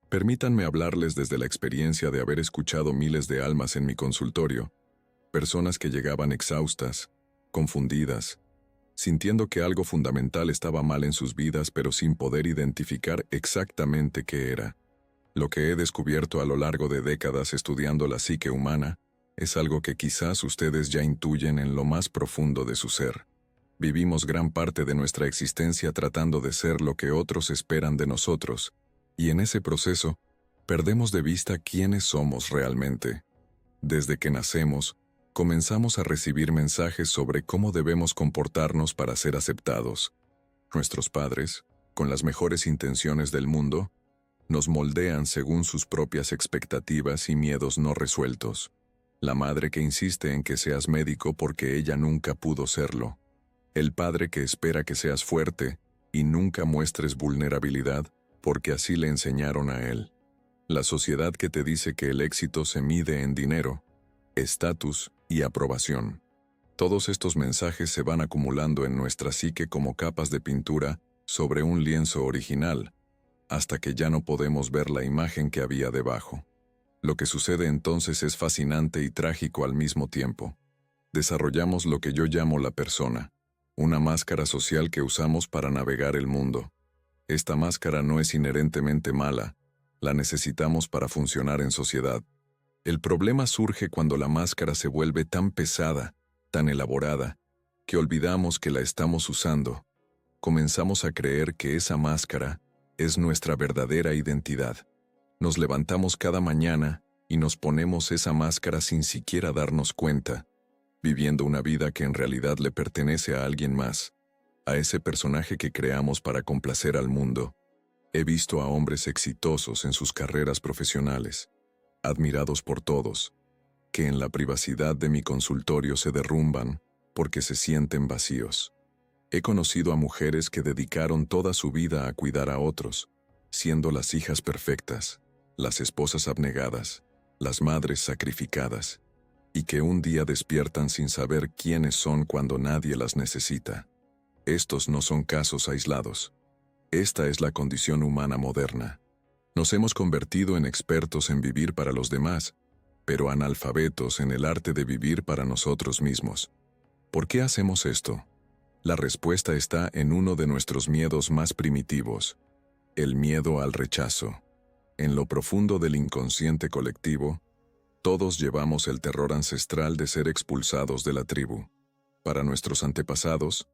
Permítanme hablarles desde la experiencia de haber escuchado miles de almas en mi consultorio, personas que llegaban exhaustas, confundidas, sintiendo que algo fundamental estaba mal en sus vidas pero sin poder identificar exactamente qué era. Lo que he descubierto a lo largo de décadas estudiando la psique humana es algo que quizás ustedes ya intuyen en lo más profundo de su ser. Vivimos gran parte de nuestra existencia tratando de ser lo que otros esperan de nosotros, y en ese proceso, perdemos de vista quiénes somos realmente. Desde que nacemos, comenzamos a recibir mensajes sobre cómo debemos comportarnos para ser aceptados. Nuestros padres, con las mejores intenciones del mundo, nos moldean según sus propias expectativas y miedos no resueltos. La madre que insiste en que seas médico porque ella nunca pudo serlo. El padre que espera que seas fuerte y nunca muestres vulnerabilidad porque así le enseñaron a él. La sociedad que te dice que el éxito se mide en dinero, estatus y aprobación. Todos estos mensajes se van acumulando en nuestra psique como capas de pintura sobre un lienzo original, hasta que ya no podemos ver la imagen que había debajo. Lo que sucede entonces es fascinante y trágico al mismo tiempo. Desarrollamos lo que yo llamo la persona, una máscara social que usamos para navegar el mundo. Esta máscara no es inherentemente mala, la necesitamos para funcionar en sociedad. El problema surge cuando la máscara se vuelve tan pesada, tan elaborada, que olvidamos que la estamos usando. Comenzamos a creer que esa máscara es nuestra verdadera identidad. Nos levantamos cada mañana y nos ponemos esa máscara sin siquiera darnos cuenta, viviendo una vida que en realidad le pertenece a alguien más, a ese personaje que creamos para complacer al mundo. He visto a hombres exitosos en sus carreras profesionales, admirados por todos, que en la privacidad de mi consultorio se derrumban porque se sienten vacíos. He conocido a mujeres que dedicaron toda su vida a cuidar a otros, siendo las hijas perfectas, las esposas abnegadas, las madres sacrificadas, y que un día despiertan sin saber quiénes son cuando nadie las necesita. Estos no son casos aislados. Esta es la condición humana moderna. Nos hemos convertido en expertos en vivir para los demás, pero analfabetos en el arte de vivir para nosotros mismos. ¿Por qué hacemos esto? La respuesta está en uno de nuestros miedos más primitivos, el miedo al rechazo. En lo profundo del inconsciente colectivo, todos llevamos el terror ancestral de ser expulsados de la tribu. Para nuestros antepasados,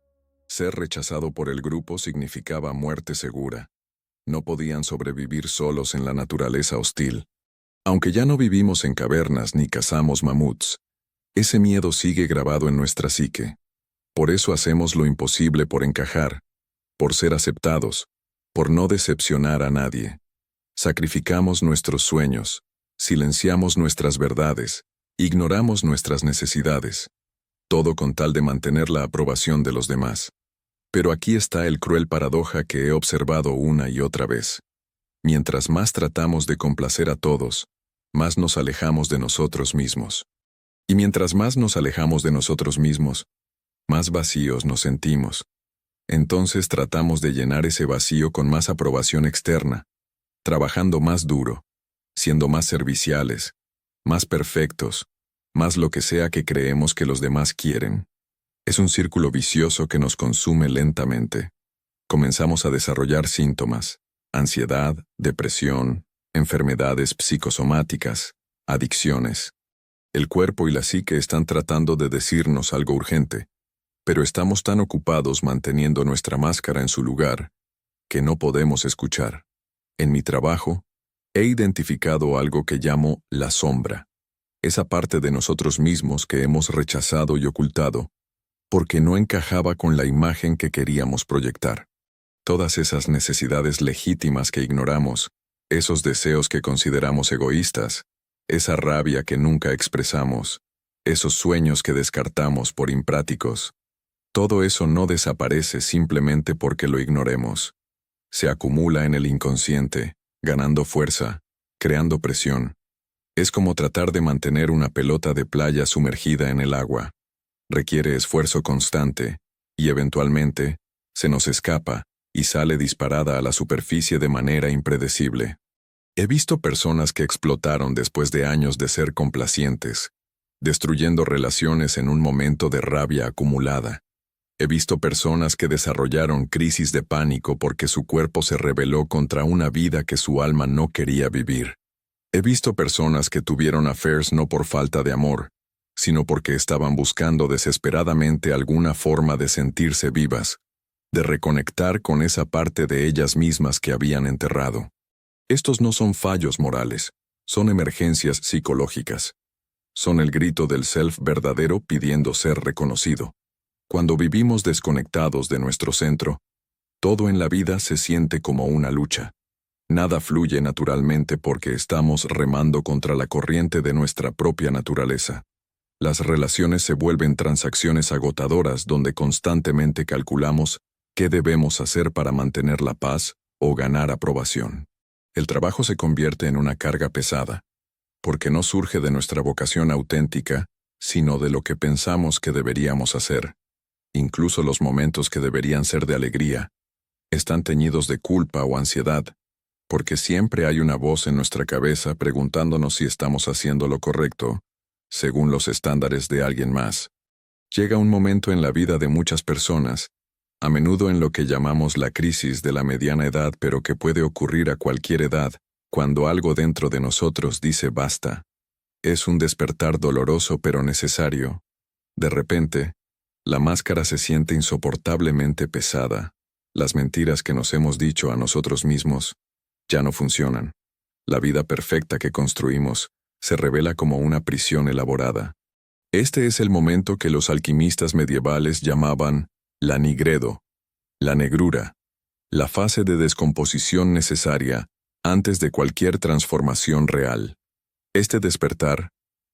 ser rechazado por el grupo significaba muerte segura. No podían sobrevivir solos en la naturaleza hostil. Aunque ya no vivimos en cavernas ni cazamos mamuts, ese miedo sigue grabado en nuestra psique. Por eso hacemos lo imposible por encajar, por ser aceptados, por no decepcionar a nadie. Sacrificamos nuestros sueños, silenciamos nuestras verdades, ignoramos nuestras necesidades, todo con tal de mantener la aprobación de los demás. Pero aquí está el cruel paradoja que he observado una y otra vez. Mientras más tratamos de complacer a todos, más nos alejamos de nosotros mismos. Y mientras más nos alejamos de nosotros mismos, más vacíos nos sentimos. Entonces tratamos de llenar ese vacío con más aprobación externa, trabajando más duro, siendo más serviciales, más perfectos, más lo que sea que creemos que los demás quieren. Es un círculo vicioso que nos consume lentamente. Comenzamos a desarrollar síntomas, ansiedad, depresión, enfermedades psicosomáticas, adicciones. El cuerpo y la psique están tratando de decirnos algo urgente, pero estamos tan ocupados manteniendo nuestra máscara en su lugar que no podemos escuchar. En mi trabajo, he identificado algo que llamo la sombra, esa parte de nosotros mismos que hemos rechazado y ocultado, porque no encajaba con la imagen que queríamos proyectar. Todas esas necesidades legítimas que ignoramos, esos deseos que consideramos egoístas, esa rabia que nunca expresamos, esos sueños que descartamos por imprácticos, todo eso no desaparece simplemente porque lo ignoremos. Se acumula en el inconsciente, ganando fuerza, creando presión. Es como tratar de mantener una pelota de playa sumergida en el agua. Requiere esfuerzo constante, y eventualmente, se nos escapa y sale disparada a la superficie de manera impredecible. He visto personas que explotaron después de años de ser complacientes, destruyendo relaciones en un momento de rabia acumulada. He visto personas que desarrollaron crisis de pánico porque su cuerpo se rebeló contra una vida que su alma no quería vivir. He visto personas que tuvieron affairs no por falta de amor, sino porque estaban buscando desesperadamente alguna forma de sentirse vivas, de reconectar con esa parte de ellas mismas que habían enterrado. Estos no son fallos morales, son emergencias psicológicas. Son el grito del self verdadero pidiendo ser reconocido. Cuando vivimos desconectados de nuestro centro, todo en la vida se siente como una lucha. Nada fluye naturalmente porque estamos remando contra la corriente de nuestra propia naturaleza. Las relaciones se vuelven transacciones agotadoras donde constantemente calculamos qué debemos hacer para mantener la paz o ganar aprobación. El trabajo se convierte en una carga pesada, porque no surge de nuestra vocación auténtica, sino de lo que pensamos que deberíamos hacer. Incluso los momentos que deberían ser de alegría, están teñidos de culpa o ansiedad, porque siempre hay una voz en nuestra cabeza preguntándonos si estamos haciendo lo correcto, según los estándares de alguien más. Llega un momento en la vida de muchas personas, a menudo en lo que llamamos la crisis de la mediana edad, pero que puede ocurrir a cualquier edad, cuando algo dentro de nosotros dice basta. Es un despertar doloroso pero necesario. De repente, la máscara se siente insoportablemente pesada. Las mentiras que nos hemos dicho a nosotros mismos ya no funcionan. La vida perfecta que construimos se revela como una prisión elaborada. Este es el momento que los alquimistas medievales llamaban la nigredo, la negrura, la fase de descomposición necesaria antes de cualquier transformación real. Este despertar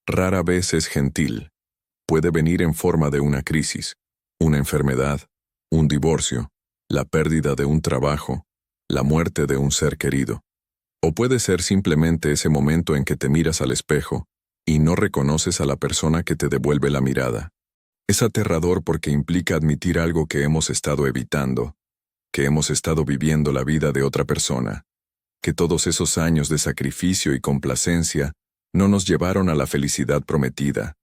rara vez es gentil. Puede venir en forma de una crisis, una enfermedad, un divorcio, la pérdida de un trabajo, la muerte de un ser querido. O puede ser simplemente ese momento en que te miras al espejo y no reconoces a la persona que te devuelve la mirada. Es aterrador porque implica admitir algo que hemos estado evitando, que hemos estado viviendo la vida de otra persona, que todos esos años de sacrificio y complacencia no nos llevaron a la felicidad prometida,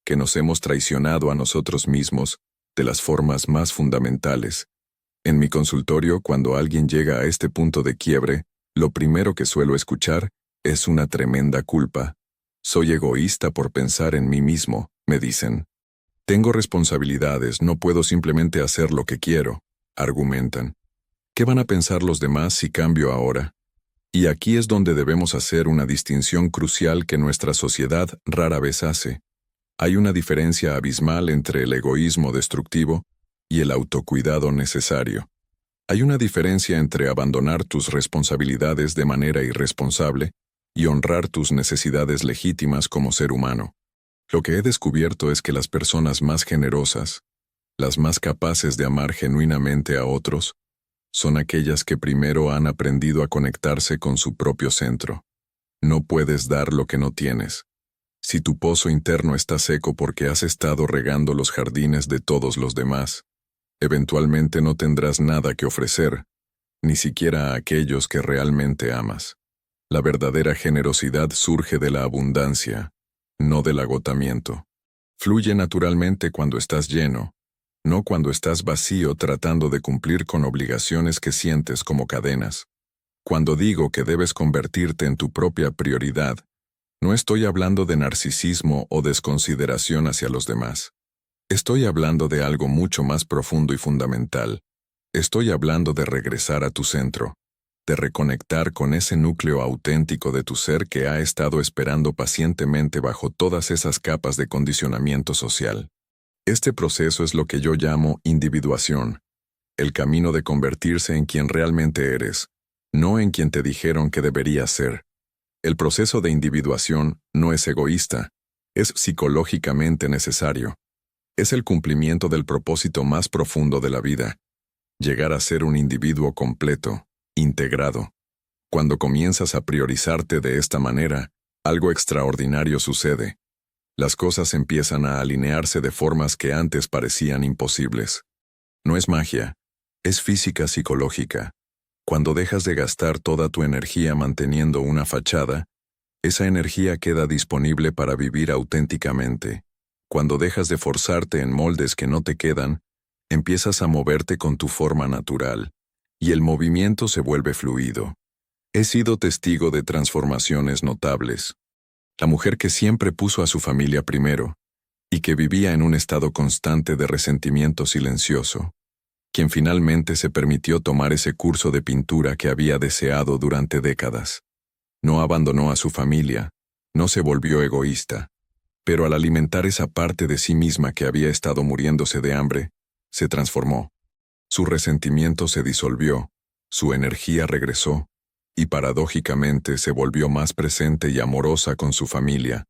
que nos hemos traicionado a nosotros mismos de las formas más fundamentales. En mi consultorio, cuando alguien llega a este punto de quiebre, lo primero que suelo escuchar es una tremenda culpa. Soy egoísta por pensar en mí mismo, me dicen. Tengo responsabilidades, no puedo simplemente hacer lo que quiero, argumentan. ¿Qué van a pensar los demás si cambio ahora? Y aquí es donde debemos hacer una distinción crucial que nuestra sociedad rara vez hace. Hay una diferencia abismal entre el egoísmo destructivo y el autocuidado necesario. Hay una diferencia entre abandonar tus responsabilidades de manera irresponsable y honrar tus necesidades legítimas como ser humano. Lo que he descubierto es que las personas más generosas, las más capaces de amar genuinamente a otros, son aquellas que primero han aprendido a conectarse con su propio centro. No puedes dar lo que no tienes. Si tu pozo interno está seco porque has estado regando los jardines de todos los demás, eventualmente no tendrás nada que ofrecer, ni siquiera a aquellos que realmente amas. La verdadera generosidad surge de la abundancia, no del agotamiento. Fluye naturalmente cuando estás lleno, no cuando estás vacío tratando de cumplir con obligaciones que sientes como cadenas. Cuando digo que debes convertirte en tu propia prioridad, no estoy hablando de narcisismo o desconsideración hacia los demás. Estoy hablando de algo mucho más profundo y fundamental. Estoy hablando de regresar a tu centro, de reconectar con ese núcleo auténtico de tu ser que ha estado esperando pacientemente bajo todas esas capas de condicionamiento social. Este proceso es lo que yo llamo individuación, el camino de convertirse en quien realmente eres, no en quien te dijeron que deberías ser. El proceso de individuación no es egoísta, es psicológicamente necesario. Es el cumplimiento del propósito más profundo de la vida, llegar a ser un individuo completo, integrado. Cuando comienzas a priorizarte de esta manera, algo extraordinario sucede. Las cosas empiezan a alinearse de formas que antes parecían imposibles. No es magia, es física psicológica. Cuando dejas de gastar toda tu energía manteniendo una fachada, esa energía queda disponible para vivir auténticamente. Cuando dejas de forzarte en moldes que no te quedan, empiezas a moverte con tu forma natural, y el movimiento se vuelve fluido. He sido testigo de transformaciones notables. La mujer que siempre puso a su familia primero, y que vivía en un estado constante de resentimiento silencioso, quien finalmente se permitió tomar ese curso de pintura que había deseado durante décadas. No abandonó a su familia, no se volvió egoísta, pero al alimentar esa parte de sí misma que había estado muriéndose de hambre, se transformó. Su resentimiento se disolvió, su energía regresó, y paradójicamente se volvió más presente y amorosa con su familia,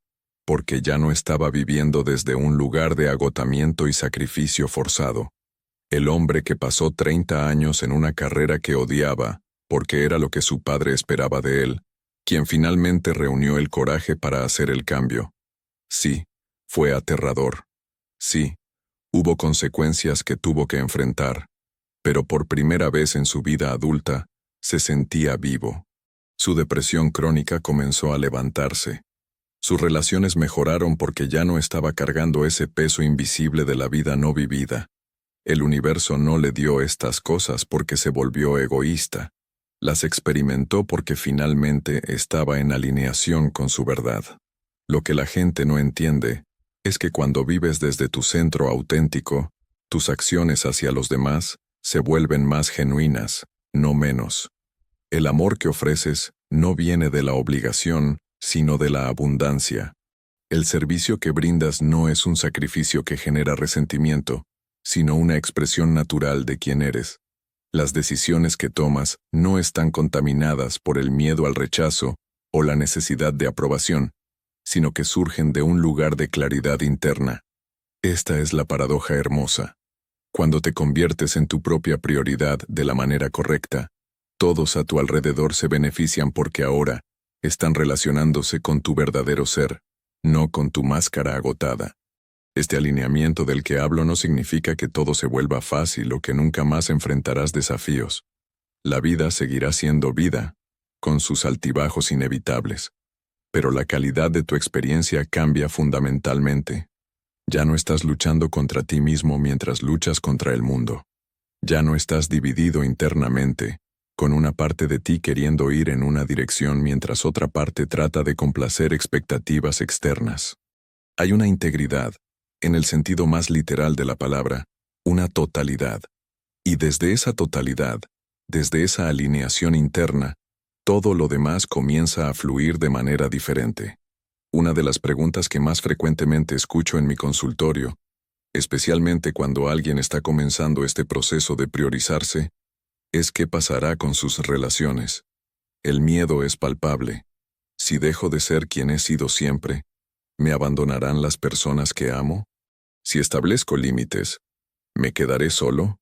porque ya no estaba viviendo desde un lugar de agotamiento y sacrificio forzado. El hombre que pasó 30 años en una carrera que odiaba, porque era lo que su padre esperaba de él, quien finalmente reunió el coraje para hacer el cambio. Sí, fue aterrador. Sí, hubo consecuencias que tuvo que enfrentar, pero por primera vez en su vida adulta, se sentía vivo. Su depresión crónica comenzó a levantarse. Sus relaciones mejoraron porque ya no estaba cargando ese peso invisible de la vida no vivida. El universo no le dio estas cosas porque se volvió egoísta. Las experimentó porque finalmente estaba en alineación con su verdad. Lo que la gente no entiende es que cuando vives desde tu centro auténtico, tus acciones hacia los demás se vuelven más genuinas, no menos. El amor que ofreces no viene de la obligación, sino de la abundancia. El servicio que brindas no es un sacrificio que genera resentimiento, sino una expresión natural de quién eres. Las decisiones que tomas no están contaminadas por el miedo al rechazo o la necesidad de aprobación, sino que surgen de un lugar de claridad interna. Esta es la paradoja hermosa. Cuando te conviertes en tu propia prioridad de la manera correcta, todos a tu alrededor se benefician porque ahora están relacionándose con tu verdadero ser, no con tu máscara agotada. Este alineamiento del que hablo no significa que todo se vuelva fácil o que nunca más enfrentarás desafíos. La vida seguirá siendo vida, con sus altibajos inevitables. Pero la calidad de tu experiencia cambia fundamentalmente. Ya no estás luchando contra ti mismo mientras luchas contra el mundo. Ya no estás dividido internamente, con una parte de ti queriendo ir en una dirección mientras otra parte trata de complacer expectativas externas. Hay una integridad, en el sentido más literal de la palabra, una totalidad. Y desde esa totalidad, desde esa alineación interna, todo lo demás comienza a fluir de manera diferente. Una de las preguntas que más frecuentemente escucho en mi consultorio, especialmente cuando alguien está comenzando este proceso de priorizarse, es qué pasará con sus relaciones. El miedo es palpable. Si dejo de ser quien he sido siempre, ¿me abandonarán las personas que amo? Si establezco límites, ¿me quedaré solo?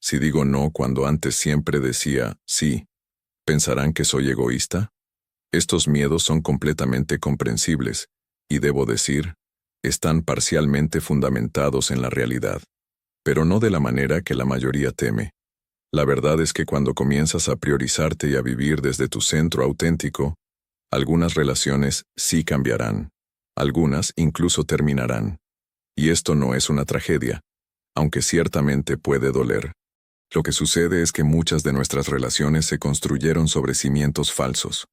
Si digo no cuando antes siempre decía sí, ¿pensarán que soy egoísta? Estos miedos son completamente comprensibles, y debo decir, están parcialmente fundamentados en la realidad, pero no de la manera que la mayoría teme. La verdad es que cuando comienzas a priorizarte y a vivir desde tu centro auténtico, algunas relaciones sí cambiarán, algunas incluso terminarán. Y esto no es una tragedia, aunque ciertamente puede doler. Lo que sucede es que muchas de nuestras relaciones se construyeron sobre cimientos falsos.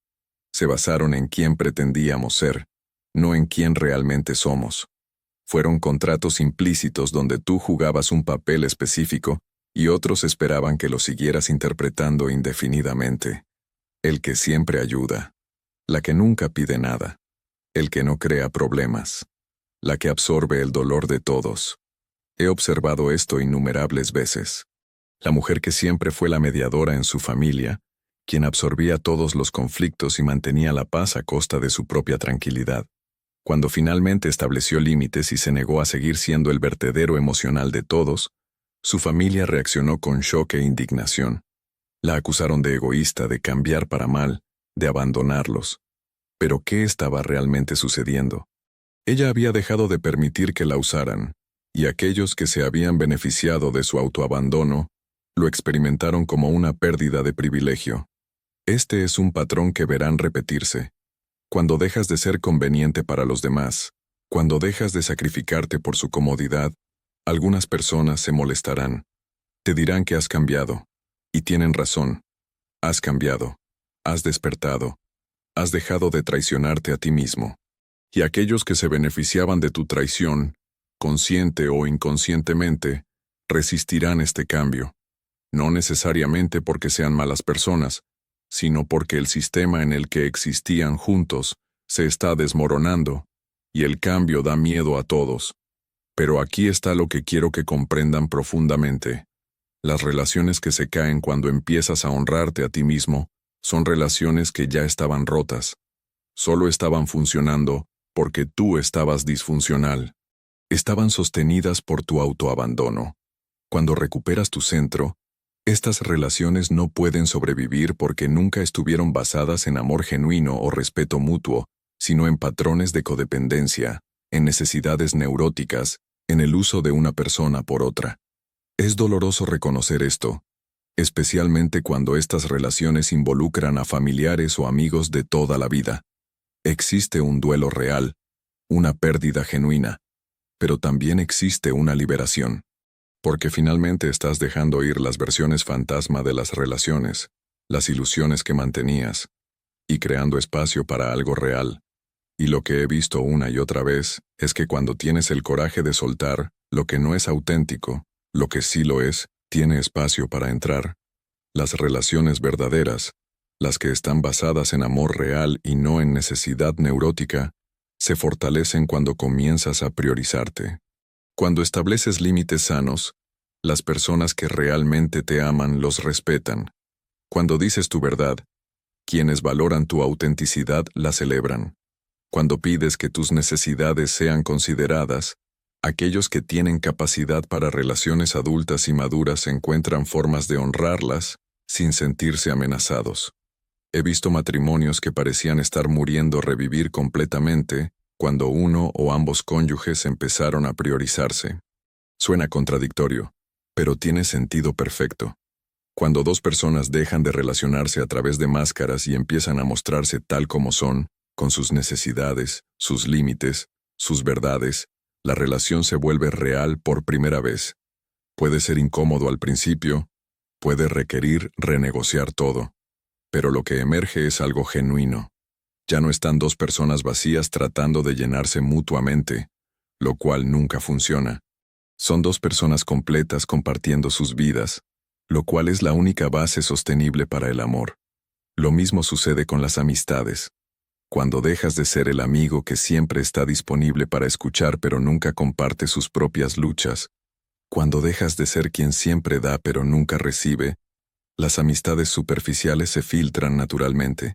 Se basaron en quién pretendíamos ser, no en quién realmente somos. Fueron contratos implícitos donde tú jugabas un papel específico y otros esperaban que lo siguieras interpretando indefinidamente. El que siempre ayuda. La que nunca pide nada. El que no crea problemas. La que absorbe el dolor de todos. He observado esto innumerables veces. La mujer que siempre fue la mediadora en su familia, quien absorbía todos los conflictos y mantenía la paz a costa de su propia tranquilidad. Cuando finalmente estableció límites y se negó a seguir siendo el vertedero emocional de todos, su familia reaccionó con shock e indignación. La acusaron de egoísta, de cambiar para mal, de abandonarlos. ¿Pero qué estaba realmente sucediendo? Ella había dejado de permitir que la usaran, y aquellos que se habían beneficiado de su autoabandono Lo experimentaron como una pérdida de privilegio. Este es un patrón que verán repetirse. Cuando dejas de ser conveniente para los demás, cuando dejas de sacrificarte por su comodidad, algunas personas se molestarán. Te dirán que has cambiado. Y tienen razón. Has cambiado. Has despertado. Has dejado de traicionarte a ti mismo. Y aquellos que se beneficiaban de tu traición, consciente o inconscientemente, resistirán este cambio. No necesariamente porque sean malas personas, sino porque el sistema en el que existían juntos se está desmoronando, y el cambio da miedo a todos. Pero aquí está lo que quiero que comprendan profundamente. Las relaciones que se caen cuando empiezas a honrarte a ti mismo son relaciones que ya estaban rotas. Solo estaban funcionando porque tú estabas disfuncional. Estaban sostenidas por tu autoabandono. Cuando recuperas tu centro, estas relaciones no pueden sobrevivir porque nunca estuvieron basadas en amor genuino o respeto mutuo, sino en patrones de codependencia, en necesidades neuróticas, en el uso de una persona por otra. Es doloroso reconocer esto, especialmente cuando estas relaciones involucran a familiares o amigos de toda la vida. Existe un duelo real, una pérdida genuina, pero también existe una liberación. Porque finalmente estás dejando ir las versiones fantasma de las relaciones, las ilusiones que mantenías, y creando espacio para algo real. Y lo que he visto una y otra vez es que cuando tienes el coraje de soltar lo que no es auténtico, lo que sí lo es, tiene espacio para entrar. Las relaciones verdaderas, las que están basadas en amor real y no en necesidad neurótica, se fortalecen cuando comienzas a priorizarte. Cuando estableces límites sanos, las personas que realmente te aman los respetan. Cuando dices tu verdad, quienes valoran tu autenticidad la celebran. Cuando pides que tus necesidades sean consideradas, aquellos que tienen capacidad para relaciones adultas y maduras encuentran formas de honrarlas sin sentirse amenazados. He visto matrimonios que parecían estar muriendo revivir completamente cuando uno o ambos cónyuges empezaron a priorizarse. Suena contradictorio, pero tiene sentido perfecto. Cuando dos personas dejan de relacionarse a través de máscaras y empiezan a mostrarse tal como son, con sus necesidades, sus límites, sus verdades, la relación se vuelve real por primera vez. Puede ser incómodo al principio, puede requerir renegociar todo, pero lo que emerge es algo genuino. Ya no están dos personas vacías tratando de llenarse mutuamente, lo cual nunca funciona. Son dos personas completas compartiendo sus vidas, lo cual es la única base sostenible para el amor. Lo mismo sucede con las amistades. Cuando dejas de ser el amigo que siempre está disponible para escuchar pero nunca comparte sus propias luchas, cuando dejas de ser quien siempre da pero nunca recibe, las amistades superficiales se filtran naturalmente.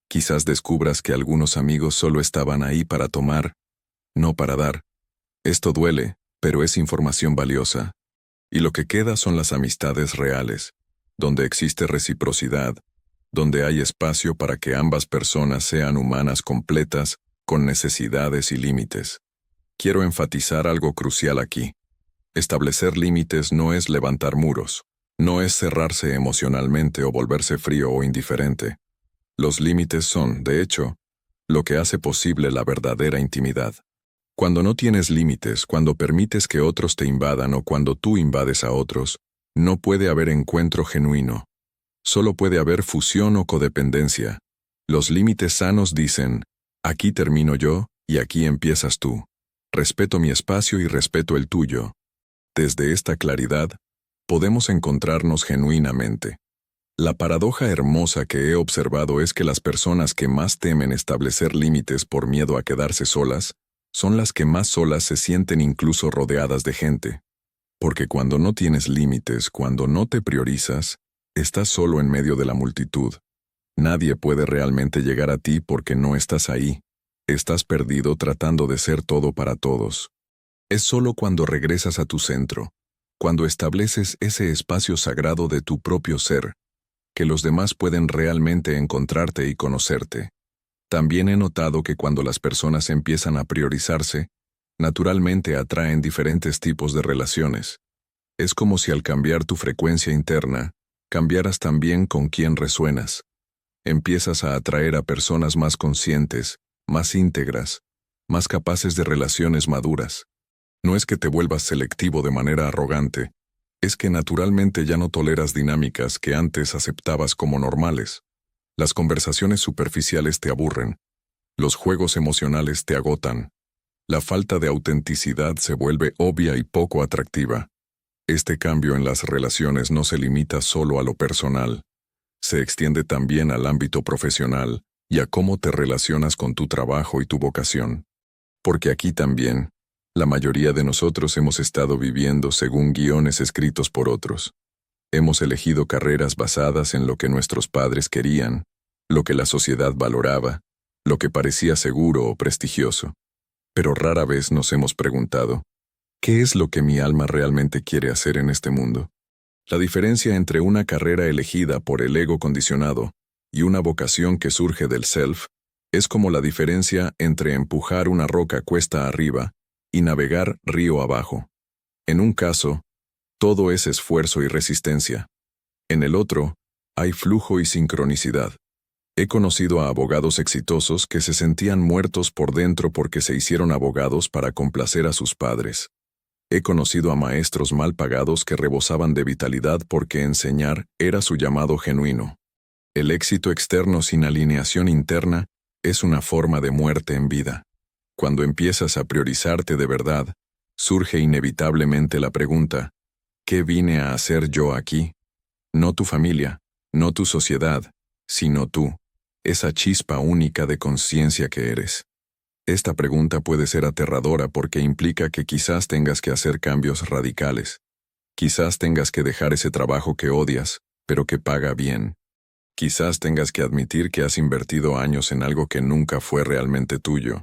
Quizás descubras que algunos amigos solo estaban ahí para tomar, no para dar. Esto duele, pero es información valiosa. Y lo que queda son las amistades reales, donde existe reciprocidad, donde hay espacio para que ambas personas sean humanas completas, con necesidades y límites. Quiero enfatizar algo crucial aquí. Establecer límites no es levantar muros, no es cerrarse emocionalmente o volverse frío o indiferente. Los límites son, de hecho, lo que hace posible la verdadera intimidad. Cuando no tienes límites, cuando permites que otros te invadan o cuando tú invades a otros, no puede haber encuentro genuino. Solo puede haber fusión o codependencia. Los límites sanos dicen, aquí termino yo y aquí empiezas tú. Respeto mi espacio y respeto el tuyo. Desde esta claridad, podemos encontrarnos genuinamente. La paradoja hermosa que he observado es que las personas que más temen establecer límites por miedo a quedarse solas, son las que más solas se sienten incluso rodeadas de gente. Porque cuando no tienes límites, cuando no te priorizas, estás solo en medio de la multitud. Nadie puede realmente llegar a ti porque no estás ahí. Estás perdido tratando de ser todo para todos. Es solo cuando regresas a tu centro, cuando estableces ese espacio sagrado de tu propio ser, que los demás pueden realmente encontrarte y conocerte. También he notado que cuando las personas empiezan a priorizarse, naturalmente atraen diferentes tipos de relaciones. Es como si al cambiar tu frecuencia interna, cambiaras también con quién resuenas. Empiezas a atraer a personas más conscientes, más íntegras, más capaces de relaciones maduras. No es que te vuelvas selectivo de manera arrogante, es que naturalmente ya no toleras dinámicas que antes aceptabas como normales. Las conversaciones superficiales te aburren, los juegos emocionales te agotan, la falta de autenticidad se vuelve obvia y poco atractiva. Este cambio en las relaciones no se limita solo a lo personal, se extiende también al ámbito profesional y a cómo te relacionas con tu trabajo y tu vocación. Porque aquí también, la mayoría de nosotros hemos estado viviendo según guiones escritos por otros. Hemos elegido carreras basadas en lo que nuestros padres querían, lo que la sociedad valoraba, lo que parecía seguro o prestigioso. Pero rara vez nos hemos preguntado, ¿qué es lo que mi alma realmente quiere hacer en este mundo? La diferencia entre una carrera elegida por el ego condicionado y una vocación que surge del self es como la diferencia entre empujar una roca cuesta arriba y navegar río abajo. En un caso, todo es esfuerzo y resistencia. En el otro, hay flujo y sincronicidad. He conocido a abogados exitosos que se sentían muertos por dentro porque se hicieron abogados para complacer a sus padres. He conocido a maestros mal pagados que rebosaban de vitalidad porque enseñar era su llamado genuino. El éxito externo sin alineación interna es una forma de muerte en vida. Cuando empiezas a priorizarte de verdad, surge inevitablemente la pregunta, ¿qué vine a hacer yo aquí? No tu familia, no tu sociedad, sino tú, esa chispa única de conciencia que eres. Esta pregunta puede ser aterradora porque implica que quizás tengas que hacer cambios radicales. Quizás tengas que dejar ese trabajo que odias, pero que paga bien. Quizás tengas que admitir que has invertido años en algo que nunca fue realmente tuyo.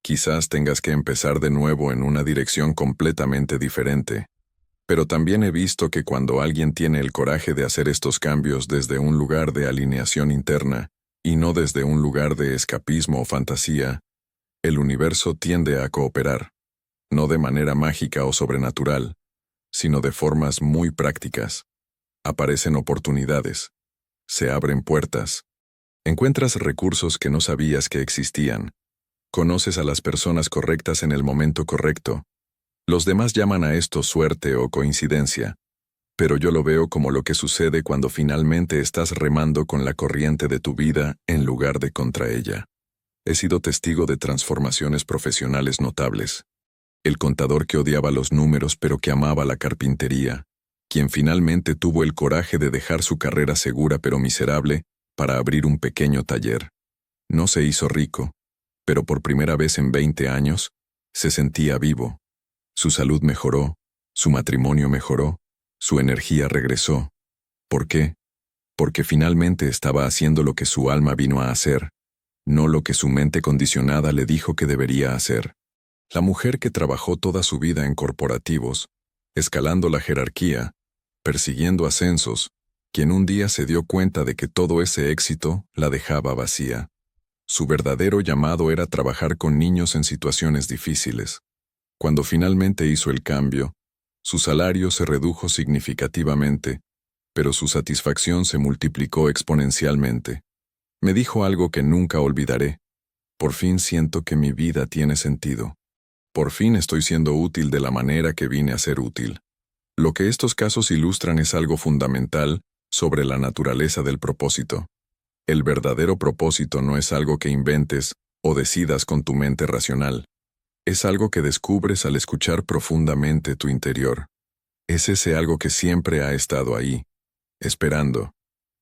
Quizás tengas que empezar de nuevo en una dirección completamente diferente. Pero también he visto que cuando alguien tiene el coraje de hacer estos cambios desde un lugar de alineación interna, y no desde un lugar de escapismo o fantasía, el universo tiende a cooperar, no de manera mágica o sobrenatural, sino de formas muy prácticas. Aparecen oportunidades, se abren puertas, encuentras recursos que no sabías que existían, conoces a las personas correctas en el momento correcto. Los demás llaman a esto suerte o coincidencia, pero yo lo veo como lo que sucede cuando finalmente estás remando con la corriente de tu vida en lugar de contra ella. He sido testigo de transformaciones profesionales notables. El contador que odiaba los números pero que amaba la carpintería, quien finalmente tuvo el coraje de dejar su carrera segura pero miserable para abrir un pequeño taller. No se hizo rico, pero por primera vez en 20 años, se sentía vivo. Su salud mejoró, su matrimonio mejoró, su energía regresó. ¿Por qué? Porque finalmente estaba haciendo lo que su alma vino a hacer, no lo que su mente condicionada le dijo que debería hacer. La mujer que trabajó toda su vida en corporativos, escalando la jerarquía, persiguiendo ascensos, quien un día se dio cuenta de que todo ese éxito la dejaba vacía. Su verdadero llamado era trabajar con niños en situaciones difíciles. Cuando finalmente hizo el cambio, su salario se redujo significativamente, pero su satisfacción se multiplicó exponencialmente. Me dijo algo que nunca olvidaré. Por fin siento que mi vida tiene sentido. Por fin estoy siendo útil de la manera que vine a ser útil. Lo que estos casos ilustran es algo fundamental sobre la naturaleza del propósito. El verdadero propósito no es algo que inventes o decidas con tu mente racional. Es algo que descubres al escuchar profundamente tu interior. Es ese algo que siempre ha estado ahí, esperando.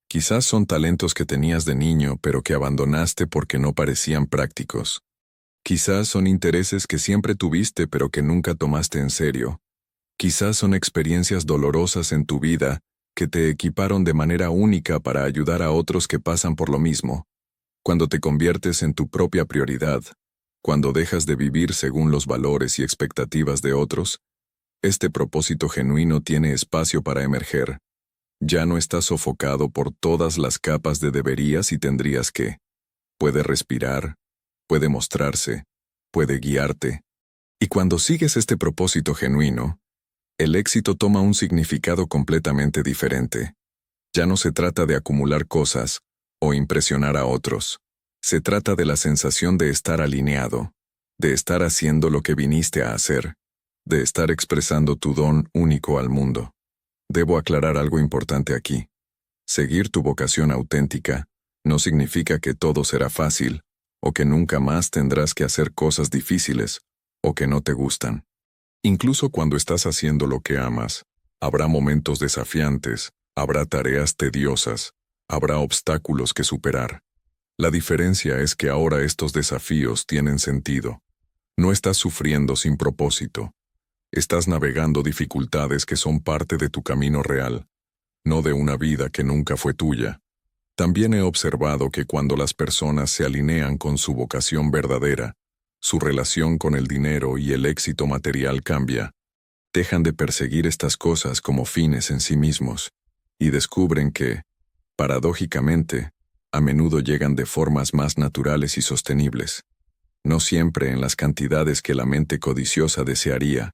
Quizás son talentos que tenías de niño pero que abandonaste porque no parecían prácticos. Quizás son intereses que siempre tuviste pero que nunca tomaste en serio. Quizás son experiencias dolorosas en tu vida que te equiparon de manera única para ayudar a otros que pasan por lo mismo. Cuando te conviertes en tu propia prioridad, cuando dejas de vivir según los valores y expectativas de otros, este propósito genuino tiene espacio para emerger. Ya no estás sofocado por todas las capas de deberías y tendrías que. Puede respirar, puede mostrarse, puede guiarte. Y cuando sigues este propósito genuino, El éxito toma un significado completamente diferente. Ya no se trata de acumular cosas o impresionar a otros. Se trata de la sensación de estar alineado, de estar haciendo lo que viniste a hacer, de estar expresando tu don único al mundo. Debo aclarar algo importante aquí. Seguir tu vocación auténtica no significa que todo será fácil, o que nunca más tendrás que hacer cosas difíciles, o que no te gustan. Incluso cuando estás haciendo lo que amas, habrá momentos desafiantes, habrá tareas tediosas, habrá obstáculos que superar. La diferencia es que ahora estos desafíos tienen sentido. No estás sufriendo sin propósito. Estás navegando dificultades que son parte de tu camino real, no de una vida que nunca fue tuya. También he observado que cuando las personas se alinean con su vocación verdadera, su relación con el dinero y el éxito material cambia. Dejan de perseguir estas cosas como fines en sí mismos y descubren que, paradójicamente, a menudo llegan de formas más naturales y sostenibles. No siempre en las cantidades que la mente codiciosa desearía,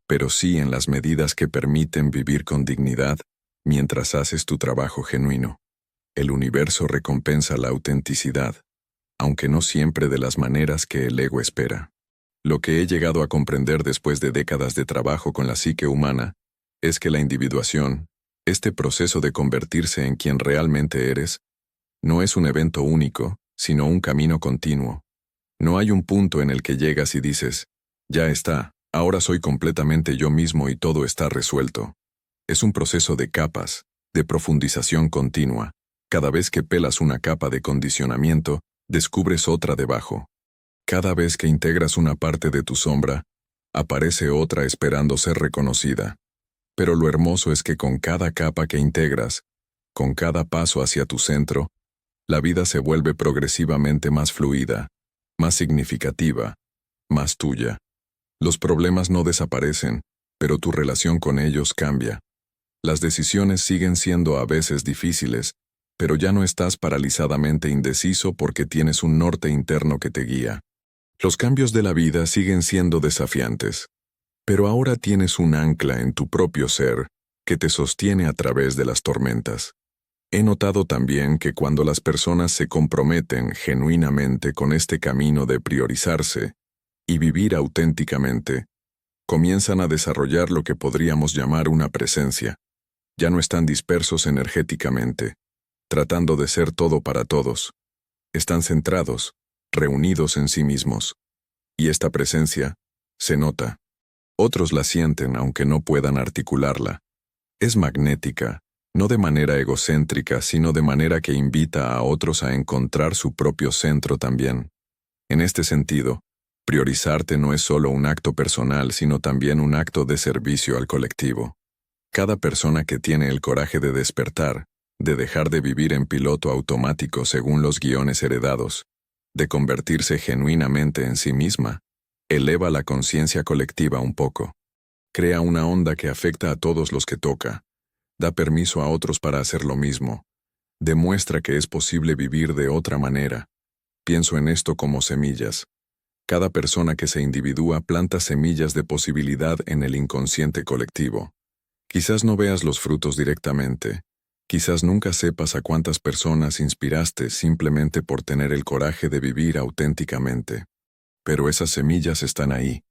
pero sí en las medidas que permiten vivir con dignidad mientras haces tu trabajo genuino. El universo recompensa la autenticidad, aunque no siempre de las maneras que el ego espera. Lo que he llegado a comprender después de décadas de trabajo con la psique humana es que la individuación, este proceso de convertirse en quien realmente eres, no es un evento único, sino un camino continuo. No hay un punto en el que llegas y dices, ya está, ahora soy completamente yo mismo y todo está resuelto. Es un proceso de capas, de profundización continua. Cada vez que pelas una capa de condicionamiento, descubres otra debajo. Cada vez que integras una parte de tu sombra, aparece otra esperando ser reconocida. Pero lo hermoso es que con cada capa que integras, con cada paso hacia tu centro, la vida se vuelve progresivamente más fluida, más significativa, más tuya. Los problemas no desaparecen, pero tu relación con ellos cambia. Las decisiones siguen siendo a veces difíciles, pero ya no estás paralizadamente indeciso porque tienes un norte interno que te guía. Los cambios de la vida siguen siendo desafiantes, pero ahora tienes un ancla en tu propio ser que te sostiene a través de las tormentas. He notado también que cuando las personas se comprometen genuinamente con este camino de priorizarse y vivir auténticamente, comienzan a desarrollar lo que podríamos llamar una presencia. Ya no están dispersos energéticamente, tratando de ser todo para todos. Están centrados, reunidos en sí mismos. Y esta presencia se nota. Otros la sienten aunque no puedan articularla. Es magnética, no de manera egocéntrica, sino de manera que invita a otros a encontrar su propio centro también. En este sentido, priorizarte no es solo un acto personal, sino también un acto de servicio al colectivo. Cada persona que tiene el coraje de despertar, de dejar de vivir en piloto automático según los guiones heredados, de convertirse genuinamente en sí misma, eleva la conciencia colectiva un poco. Crea una onda que afecta a todos los que toca. Da permiso a otros para hacer lo mismo. Demuestra que es posible vivir de otra manera. Pienso en esto como semillas. Cada persona que se individúa planta semillas de posibilidad en el inconsciente colectivo. Quizás no veas los frutos directamente. Quizás nunca sepas a cuántas personas inspiraste simplemente por tener el coraje de vivir auténticamente. Pero esas semillas están ahí,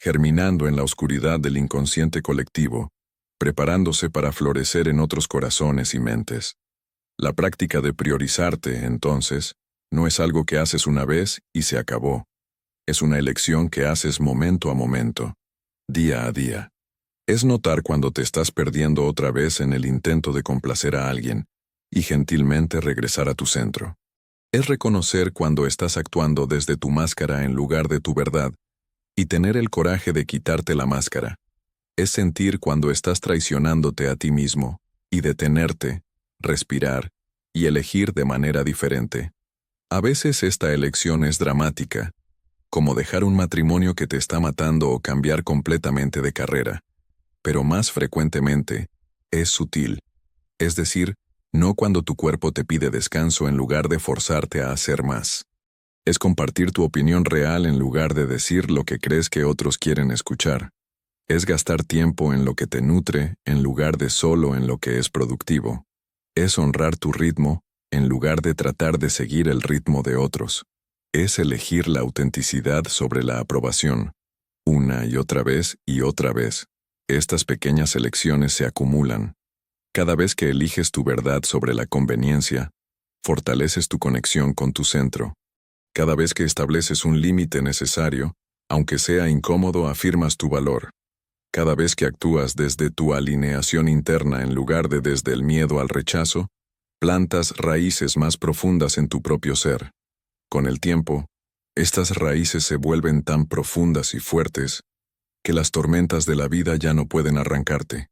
germinando en la oscuridad del inconsciente colectivo, preparándose para florecer en otros corazones y mentes. La práctica de priorizarte, entonces, no es algo que haces una vez y se acabó. Es una elección que haces momento a momento, día a día. Es notar cuando te estás perdiendo otra vez en el intento de complacer a alguien y gentilmente regresar a tu centro. Es reconocer cuando estás actuando desde tu máscara en lugar de tu verdad y tener el coraje de quitarte la máscara. Es sentir cuando estás traicionándote a ti mismo y detenerte, respirar y elegir de manera diferente. A veces esta elección es dramática, como dejar un matrimonio que te está matando o cambiar completamente de carrera. Pero más frecuentemente, es sutil. Es decir, no cuando tu cuerpo te pide descanso en lugar de forzarte a hacer más. Es compartir tu opinión real en lugar de decir lo que crees que otros quieren escuchar. Es gastar tiempo en lo que te nutre en lugar de solo en lo que es productivo. Es honrar tu ritmo en lugar de tratar de seguir el ritmo de otros. Es elegir la autenticidad sobre la aprobación. Una y otra vez y otra vez. Estas pequeñas elecciones se acumulan. Cada vez que eliges tu verdad sobre la conveniencia, fortaleces tu conexión con tu centro. Cada vez que estableces un límite necesario, aunque sea incómodo, afirmas tu valor. Cada vez que actúas desde tu alineación interna en lugar de desde el miedo al rechazo, plantas raíces más profundas en tu propio ser. Con el tiempo, estas raíces se vuelven tan profundas y fuertes que las tormentas de la vida ya no pueden arrancarte.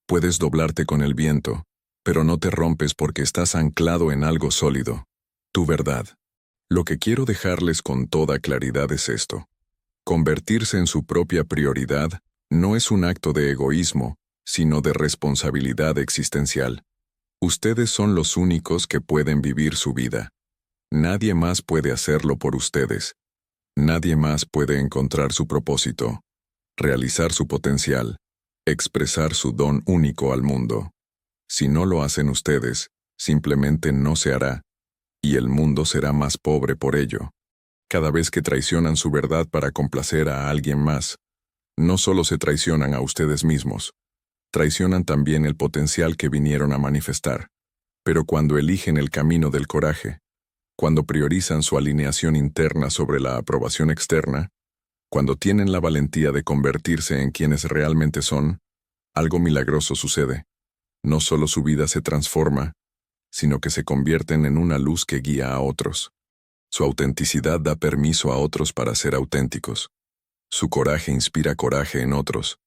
Puedes doblarte con el viento, pero no te rompes porque estás anclado en algo sólido, tu verdad. Lo que quiero dejarles con toda claridad es esto. Convertirse en su propia prioridad no es un acto de egoísmo, sino de responsabilidad existencial. Ustedes son los únicos que pueden vivir su vida. Nadie más puede hacerlo por ustedes. Nadie más puede encontrar su propósito, realizar su potencial, expresar su don único al mundo. Si no lo hacen ustedes, simplemente no se hará, y el mundo será más pobre por ello. Cada vez que traicionan su verdad para complacer a alguien más, no solo se traicionan a ustedes mismos, traicionan también el potencial que vinieron a manifestar. Pero cuando eligen el camino del coraje, cuando priorizan su alineación interna sobre la aprobación externa, cuando tienen la valentía de convertirse en quienes realmente son, algo milagroso sucede. No solo su vida se transforma, sino que se convierten en una luz que guía a otros. Su autenticidad da permiso a otros para ser auténticos. Su coraje inspira coraje en otros.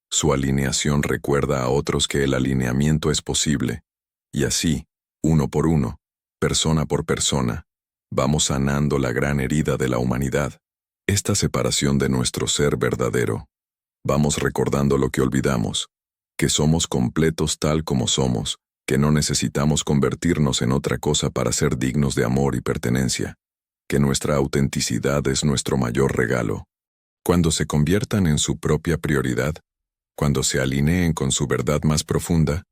Su alineación recuerda a otros que el alineamiento es posible. Y así, uno por uno, persona por persona, vamos sanando la gran herida de la humanidad. Esta separación de nuestro ser verdadero. Vamos recordando lo que olvidamos, que somos completos tal como somos, que no necesitamos convertirnos en otra cosa para ser dignos de amor y pertenencia, que nuestra autenticidad es nuestro mayor regalo. Cuando se conviertan en su propia prioridad, cuando se alineen con su verdad más profunda,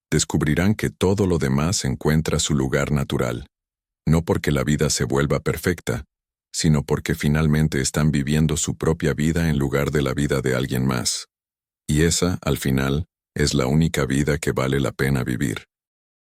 descubrirán que todo lo demás encuentra su lugar natural, no porque la vida se vuelva perfecta, sino porque finalmente están viviendo su propia vida en lugar de la vida de alguien más. Y esa, al final, es la única vida que vale la pena vivir.